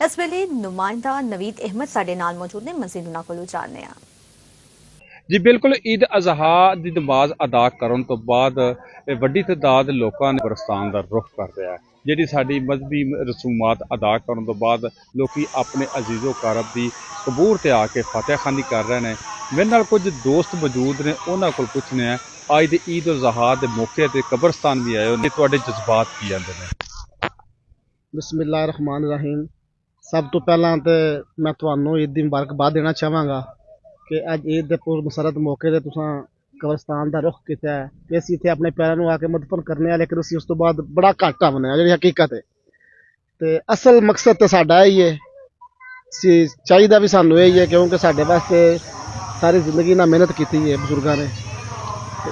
इस वेले नुमाइंदा नवीद अहमद साडे नाल मौजूद ने। मज़ीद उन्हां कोलों जानने आ। जी बिल्कुल, ईद अज़हा की नमाज अदा करन तो बाद वड्डी तादाद लोगों ने कब्रिस्तान का रुख कर दिया है। जिहड़ी साडी मजहबी रसूमात अदा करन तो बाद लोग अपने अजीज़ो कारब की कबूर ते आके फतेहखानी कर रहे हैं। मेरे नाल कुछ दोस्त मौजूद ने, उन्होंने को पुछने हैं अज दे ईद उल ज़हा के मौके पर कब्रिस्तान भी आए हो, तुहाडे जज्बात की आंदे ने? बिस्मिल्लाहिर्रहमानिर्रहीम। सब तो पहला तो मैं तुहानू ईद की मुबारकबाद देना चाहांगा कि अज ईद के पुरमसरत मौके पर तुसां कब्रिस्तान का रुख किया है कि असीं इत्थे अपने पैरों आके मदफन करने, लेकिन असीं उस तो बाद बड़ा घट आने जी हकीकत है। तो असल मकसद तो साडा ही है, चाहिए भी सानू यही है, क्योंकि साडे वास्ते सारी जिंदगी ना मेहनत की है बजुर्गों ने।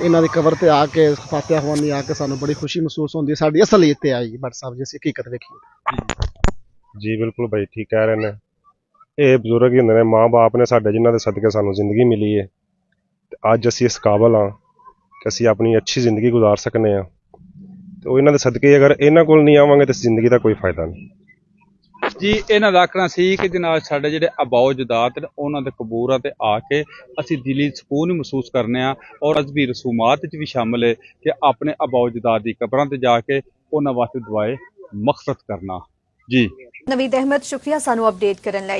इन्हों की कबर से आके फातिहा खवानी आके सानू बड़ी खुशी महसूस होती है। साडी असल ईद ते आई भट्ट साहब जी, हकीकत देखिए। जी बिल्कुल भाई, ठीक कह रहे हैं। ये बजुर्ग ही होंगे ने, माँ बाप ने साडे जिन्हां दे सदके सानू जिंदगी मिली है। अज असीं इस काबल हाँ कि असीं अपनी अच्छी जिंदगी गुजार सकने हाँ। तो इन्हां दे सदके अगर इन्हां कोल नहीं आवांगे तो जिंदगी का कोई फायदा नहीं। जी इन्हां दा आखना सी कि जनाब साडे जिहड़े अबाओ जदाद ने उन्हां दे कबूरां ते आके असीं दिली सकून महसूस करने आ और मजहबी रसूमात च भी शामिल है कि अपने अबाओ जदाद दी कबरां ते जाके उन्हां वास्ते दुआए मकसद करना। जी नवीद अहमद शुक्रिया सानू अपडेट करन लई।